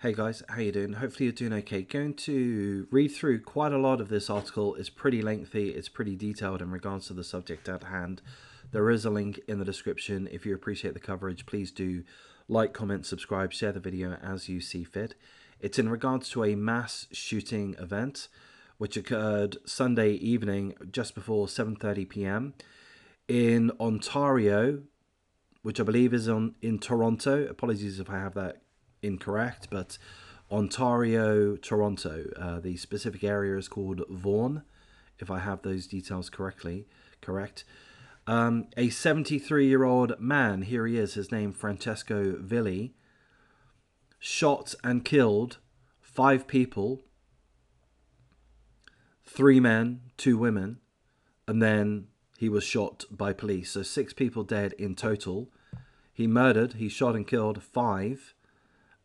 Hey guys, how you doing? Hopefully you're doing okay. Going to read through quite a lot of this article. It's pretty lengthy, it's pretty detailed in regards to the subject at hand. There is a link in the description. If you appreciate the coverage, please do like, comment, subscribe, share the video as you see fit. It's in regards to a mass shooting event which occurred Sunday evening just before 7:30 p.m. in Ontario, which I believe is in Toronto. Apologies if I have that incorrect, but Ontario, Toronto. The specific area is called Vaughan, if I have those details correct. A 73-year-old man, here he is, his name Francesco Villi, shot and killed 5 people, 3 men, 2 women, and then he was shot by police. So 6 people dead in total. He shot and killed 5,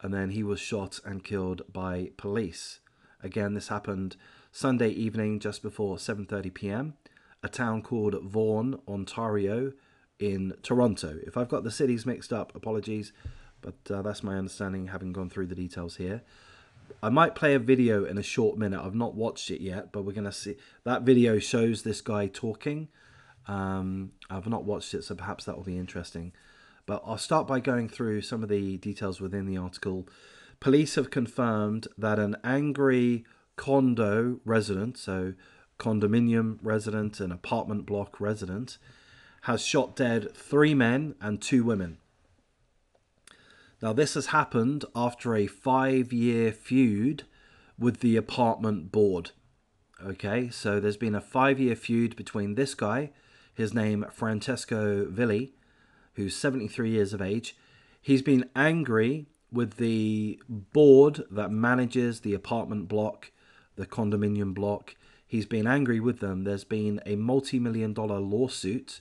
and then he was shot and killed by police. Again, this happened Sunday evening just before 7:30 p.m. a town called Vaughan, Ontario in Toronto. If I've got the cities mixed up, apologies, but that's my understanding having gone through the details here. I might play a video in a short minute. I've not watched it yet, but we're going to see. That video shows this guy talking. I've not watched it, so perhaps that will be interesting. But I'll start by going through some of the details within the article. Police have confirmed that an angry condo resident, so condominium resident, an apartment block resident, has shot dead 3 men and 2 women. Now, this has happened after a 5-year feud with the apartment board. Okay, so there's been a 5-year feud between this guy, his name Francesco Villi, who's 73 years of age. He's been angry with the board that manages the apartment block, the condominium block. He's been angry with them. There's been a multi-million-dollar lawsuit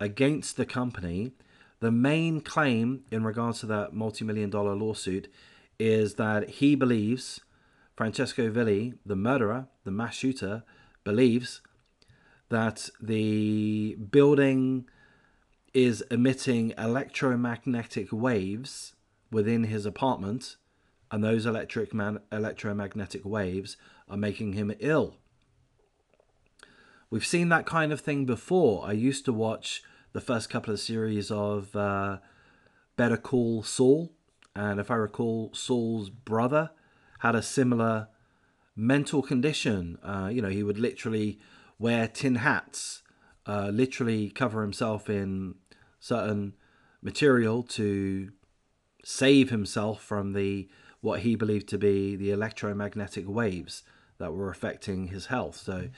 against the company. The main claim in regards to that multi-million-dollar lawsuit is that he believes, Francesco Villi, the murderer, the mass shooter, believes that the building is emitting electromagnetic waves within his apartment, and those electromagnetic waves are making him ill. We've seen that kind of thing before. I used to watch the first couple of series of Better Call Saul, and if I recall, Saul's brother had a similar mental condition. He would literally wear tin hats, literally cover himself in certain material to save himself from what he believed to be the electromagnetic waves that were affecting his health. So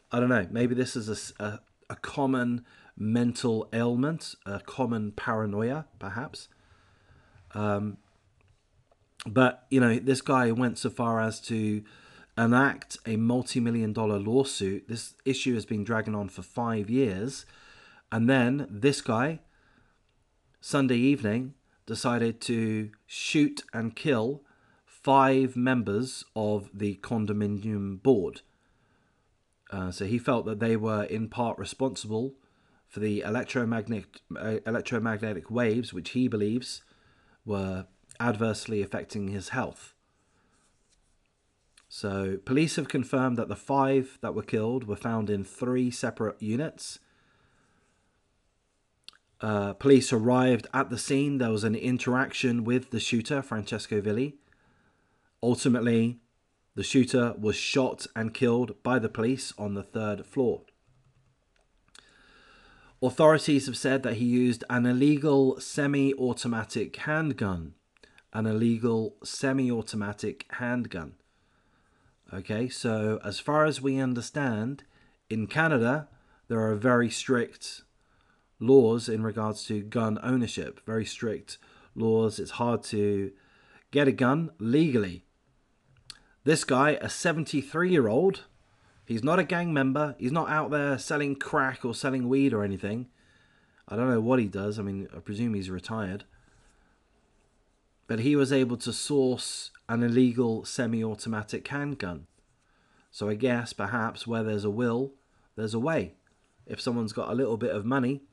I don't know, maybe this is a common mental ailment, a common paranoia perhaps. But this guy went so far as to enact a multi-million-dollar lawsuit. This issue has been dragging on for 5 years, and then this guy Sunday evening decided to shoot and kill 5 members of the condominium board. So he felt that they were in part responsible for the electromagnetic waves, which he believes were adversely affecting his health. So police have confirmed that the 5 that were killed were found in 3 separate units. Police arrived at the scene. There was an interaction with the shooter, Francesco Villi. Ultimately, the shooter was shot and killed by the police on the 3rd floor. Authorities have said that he used an illegal semi-automatic handgun. Okay, so as far as we understand, in Canada, there are very strict laws in regards to gun ownership. Very strict laws. It's hard to get a gun legally. This guy, a 73-year-old, he's not a gang member. He's not out there selling crack or selling weed or anything. I don't know what he does. I mean, I presume he's retired. But he was able to source an illegal semi-automatic handgun. So I guess perhaps where there's a will, there's a way. If someone's got a little bit of money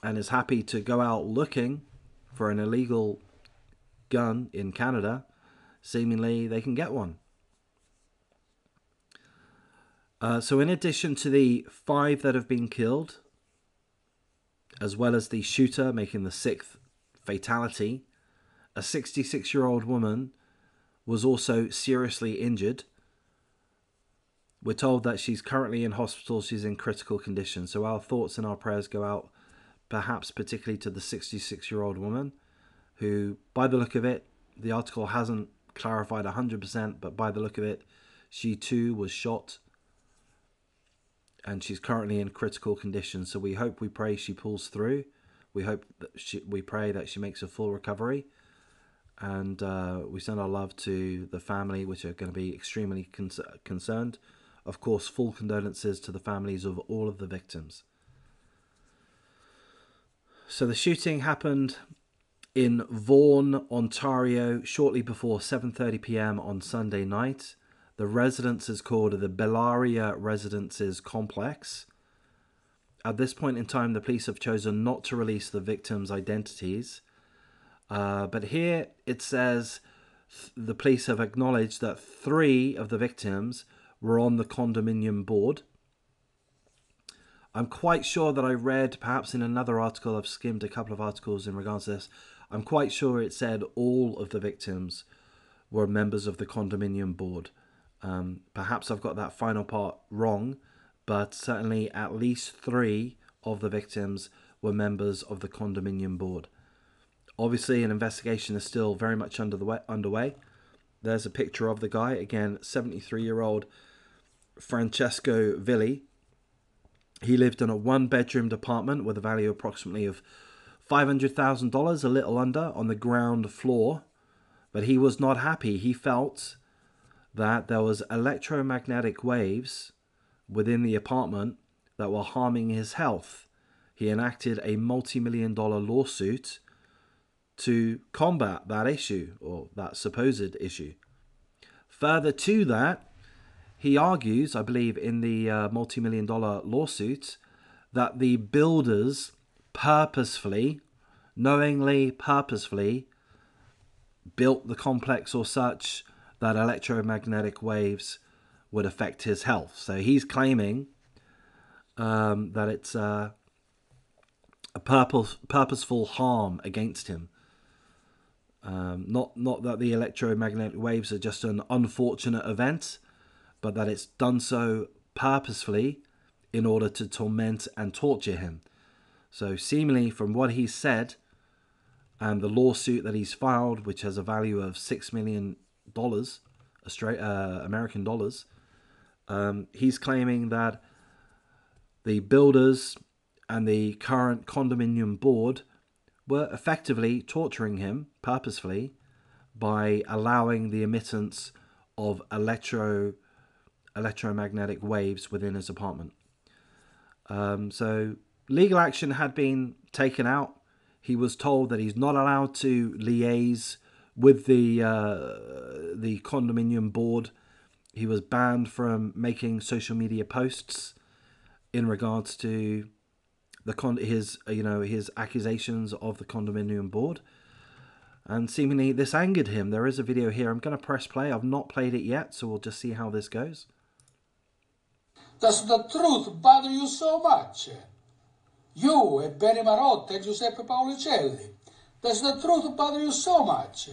and is happy to go out looking for an illegal gun in Canada, seemingly they can get one. So in addition to the 5 that have been killed, as well as the shooter making the 6th fatality, a 66-year-old woman was also seriously injured. We're told that she's currently in hospital. She's in critical condition. So our thoughts and our prayers go out, perhaps particularly to the 66-year-old woman, who, by the look of it, the article hasn't clarified 100%, but by the look of it, she too was shot. And she's currently in critical condition. So we hope, we pray she pulls through. We hope that we pray that she makes a full recovery. And we send our love to the family, which are going to be extremely concerned. Of course, full condolences to the families of all of the victims. So the shooting happened in Vaughan, Ontario, shortly before 7:30 p.m. on Sunday night. The residence is called the Bellaria Residences Complex. At this point in time, the police have chosen not to release the victims' identities. But here it says the police have acknowledged that 3 of the victims were on the condominium board. I'm quite sure that I read, perhaps in another article, I've skimmed a couple of articles in regards to this, I'm quite sure it said all of the victims were members of the condominium board. Perhaps I've got that final part wrong, but certainly at least 3 of the victims were members of the condominium board. Obviously, an investigation is still very much underway. There's a picture of the guy, again, 73-year-old Francesco Villi. He lived in a 1-bedroomed apartment with a value approximately of $500,000, a little under, on the ground floor. But he was not happy. He felt that there was electromagnetic waves within the apartment that were harming his health. He enacted a multi-million-dollar lawsuit to combat that issue, or that supposed issue. Further to that, he argues, I believe, in the multi-million-dollar lawsuit, that the builders purposefully, knowingly, purposefully built the complex or such that electromagnetic waves would affect his health. So he's claiming that it's a purposeful harm against him. Not that the electromagnetic waves are just an unfortunate event, but that it's done so purposefully in order to torment and torture him. So seemingly from what he said and the lawsuit that he's filed, which has a value of $6 million American dollars, he's claiming that the builders and the current condominium board were effectively torturing him purposefully by allowing the emittance of electromagnetic waves within his apartment. So legal action had been taken out. He was told that he's not allowed to liaise with the condominium board. He was banned from making social media posts in regards to his accusations of the condominium board, and seemingly this angered him. There is a video here. I'm going to press play. I've not played it yet, so we'll just see how this goes. Does the truth bother you so much? You and Benny Marotta and Giuseppe Paolicelli. Does the truth bother you so much?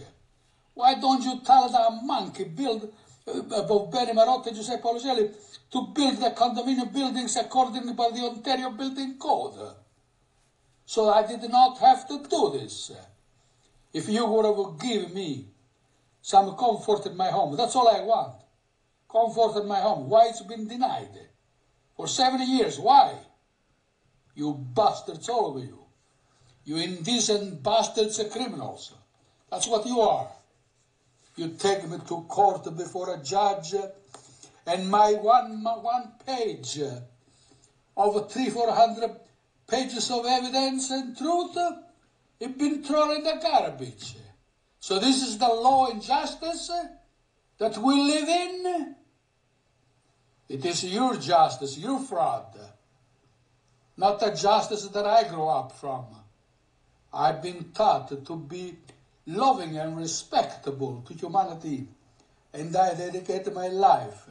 Why don't you tell that monkey of Benny Marotta and Giuseppe Paolicelli to build the condominium buildings according to the Ontario Building Code? So I did not have to do this. If you would have given me some comfort in my home, that's all I want. Comfort in my home. Why it's been denied? For 7 years, why? You bastards, all of you. You indecent bastards and criminals. That's what you are. You take me to court before a judge, and my one page of 300-400 pages of evidence and truth, it's been thrown in the garbage. So this is the law and justice that we live in? It is your justice, your fraud, not the justice that I grew up from. I've been taught to be loving and respectable to humanity, and I dedicate my life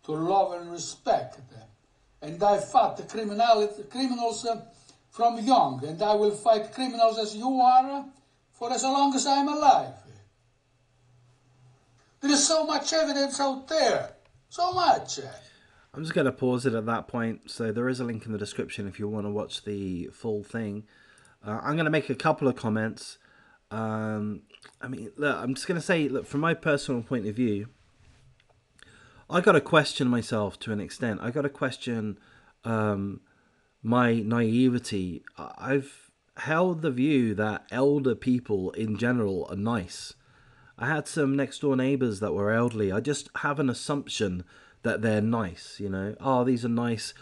to love and respect. And I fought criminals from young, and I will fight criminals as you are for as long as I'm alive. There is so much evidence out there, so much. I'm just going to pause it at that point. So there is a link in the description if you want to watch the full thing. I'm going to make a couple of comments. I mean, look, I'm just going to say, look, from my personal point of view, I got to question myself to an extent. I got to question my naivety. I've held the view that elder people in general are nice. I had some next door neighbors that were elderly. I just have an assumption that they're nice, you know. Oh, these are nice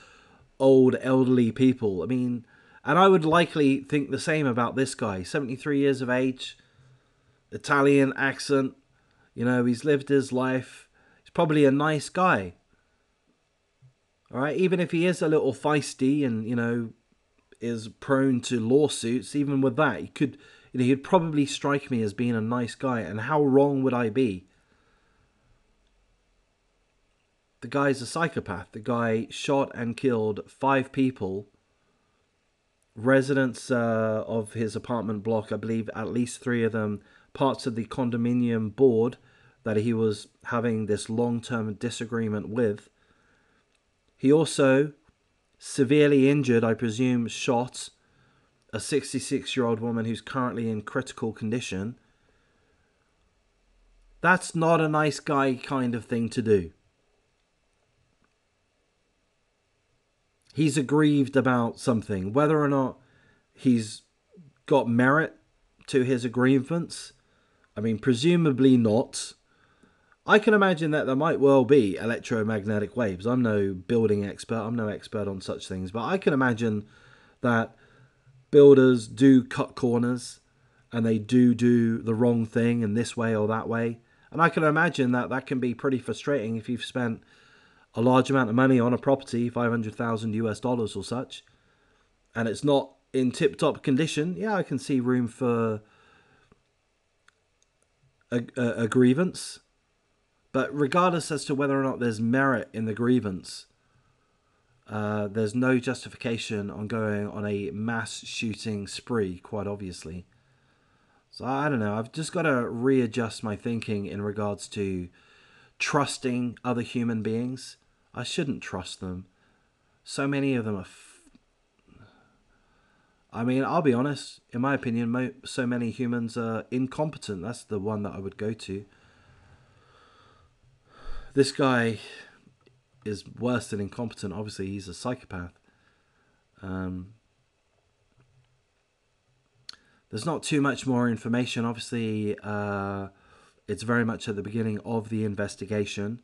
old elderly people. I mean, and I would likely think the same about this guy. 73 years of age, Italian accent, you know, he's lived his life. He's probably a nice guy. All right, even if he is a little feisty and, you know, is prone to lawsuits, even with that, he'd probably strike me as being a nice guy. And how wrong would I be? The guy's a psychopath. The guy shot and killed 5 people, residents of his apartment block. I believe at least 3 of them parts of the condominium board that he was having this long-term disagreement with. He also severely injured, I presume, shot a 66-year-old woman who's currently in critical condition. That's not a nice guy kind of thing to do. He's aggrieved about something. Whether or not he's got merit to his aggrievements, I mean, presumably not. I can imagine that there might well be electromagnetic waves. I'm no building expert. I'm no expert on such things. But I can imagine that builders do cut corners and they do the wrong thing in this way or that way. And I can imagine that that can be pretty frustrating if you've spent a large amount of money on a property, $500,000 or such, and it's not in tip-top condition. Yeah, I can see room for a grievance. But regardless as to whether or not there's merit in the grievance, there's no justification on going on a mass shooting spree, quite obviously. So I don't know. I've just got to readjust my thinking in regards to trusting other human beings. I shouldn't trust them. So many of them are... I mean, I'll be honest. In my opinion, so many humans are incompetent. That's the one that I would go to. This guy is worse than incompetent. Obviously, he's a psychopath. There's not too much more information. Obviously, it's very much at the beginning of the investigation.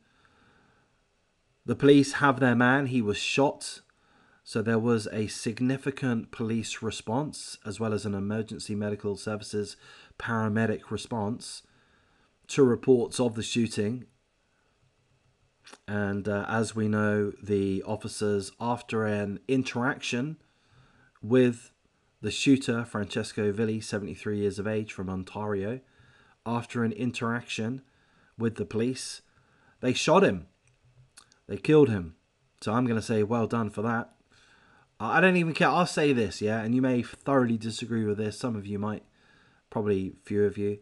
The police have their man. He was shot. So there was a significant police response, as well as an emergency medical services paramedic response to reports of the shooting. And as we know, the officers, after an interaction with the shooter, Francesco Villi, 73 years of age, from Ontario, after an interaction with the police, they shot him. They killed him. So I'm going to say well done for that. I don't even care. I'll say this, yeah, and you may thoroughly disagree with this. Some of you might, probably few of you.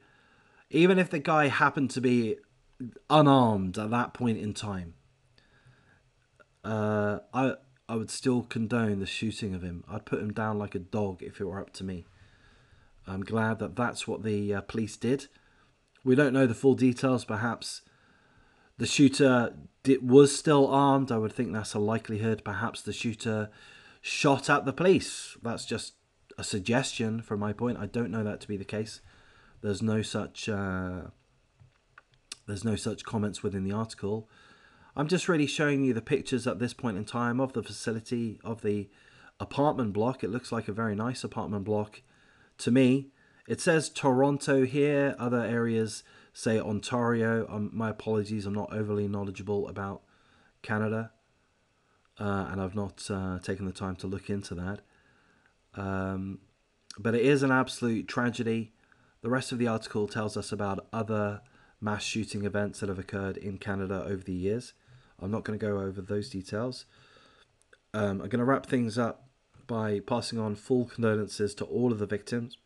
Even if the guy happened to be unarmed at that point in time, I would still condone the shooting of him. I'd put him down like a dog if it were up to me. I'm glad that that's what the police did. We don't know the full details. Perhaps the shooter was still armed. I would think that's a likelihood. Perhaps the shooter shot at the police. That's just a suggestion from my point. I don't know that to be the case. There's no such comments within the article. I'm just really showing you the pictures at this point in time of the facility, of the apartment block. It looks like a very nice apartment block to me. It says Toronto here. Other areas say Ontario. My apologies, I'm not overly knowledgeable about Canada. And I've not taken the time to look into that. But it is an absolute tragedy. The rest of the article tells us about other mass shooting events that have occurred in Canada over the years. I'm not going to go over those details. I'm going to wrap things up by passing on full condolences to all of the victims.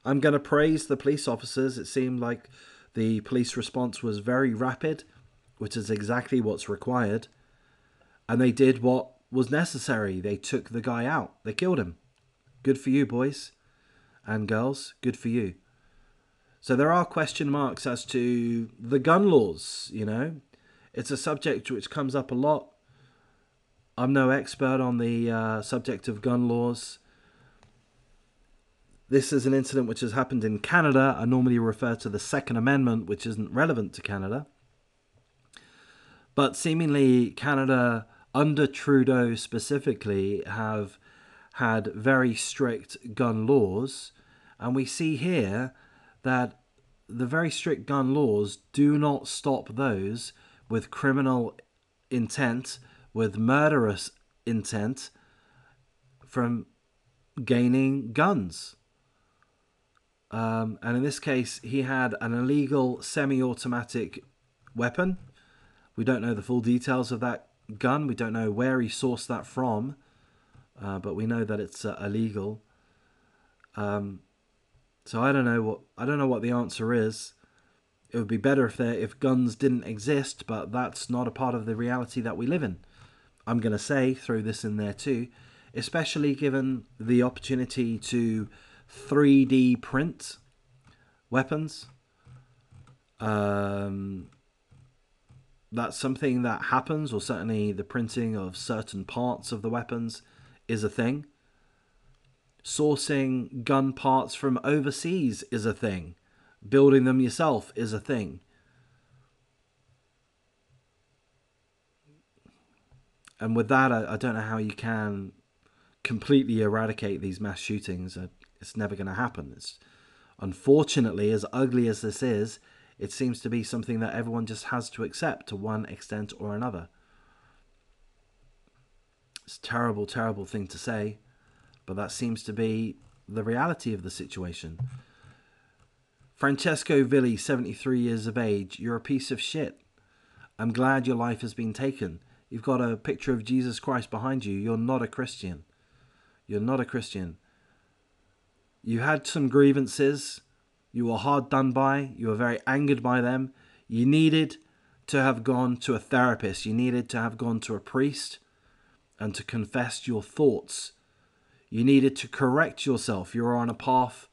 I'm going to praise the police officers. It seemed like the police response was very rapid, which is exactly what's required. And they did what was necessary. They took the guy out. They killed him. Good for you, boys and girls. Good for you. So there are question marks as to the gun laws, you know. It's a subject which comes up a lot. I'm no expert on the subject of gun laws. This is an incident which has happened in Canada. I normally refer to the Second Amendment, which isn't relevant to Canada. But seemingly Canada, under Trudeau specifically, have had very strict gun laws. And we see here that the very strict gun laws do not stop those with criminal intent, with murderous intent, from gaining guns. And in this case, he had an illegal semi-automatic weapon. We don't know the full details of that gun. We don't know where he sourced that from, but we know that it's illegal. So I don't know what the answer is. It would be better if guns didn't exist, but that's not a part of the reality that we live in. I'm going to say, throw this in there too, especially given the opportunity to 3D print weapons. That's something that happens, or certainly the printing of certain parts of the weapons is a thing. Sourcing gun parts from overseas is a thing. Building them yourself is a thing. And with that, I don't know how you can completely eradicate these mass shootings. It's never going to happen. It's, unfortunately, as ugly as this is, it seems to be something that everyone just has to accept to one extent or another. It's a terrible, terrible thing to say, but that seems to be the reality of the situation. Francesco Villi, 73 years of age, you're a piece of shit. I'm glad your life has been taken. You've got a picture of Jesus Christ behind you. You're not a Christian. You're not a Christian. You had some grievances. You were hard done by. You were very angered by them. You needed to have gone to a therapist. You needed to have gone to a priest and to confess your thoughts. You needed to correct yourself. You were on a path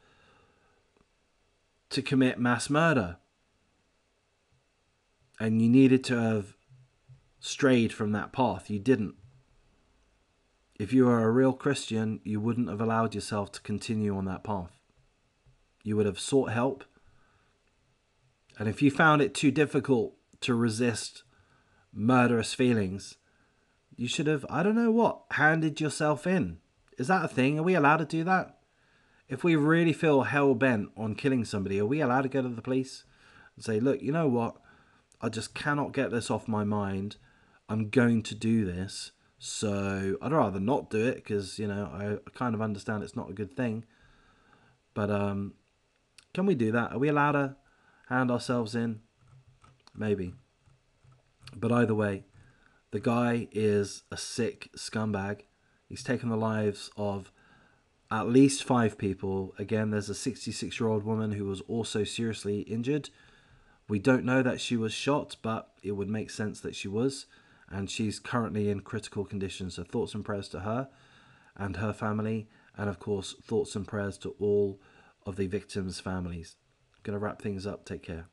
to commit mass murder. And you needed to have strayed from that path. You didn't. If you were a real Christian, you wouldn't have allowed yourself to continue on that path. You would have sought help. And if you found it too difficult to resist murderous feelings, you should have, I don't know what, handed yourself in. Is that a thing? Are we allowed to do that? If we really feel hell-bent on killing somebody, are we allowed to go to the police and say, look, you know what? I just cannot get this off my mind. I'm going to do this. So I'd rather not do it because, you know, I kind of understand it's not a good thing. But can we do that? Are we allowed to hand ourselves in? Maybe. But either way, the guy is a sick scumbag. He's taken the lives of at least 5 people. Again, there's a 66-year-old woman who was also seriously injured. We don't know that she was shot, but it would make sense that she was. And she's currently in critical condition. So thoughts and prayers to her and her family. And of course, thoughts and prayers to all of the victims' families. I'm going to wrap things up. Take care.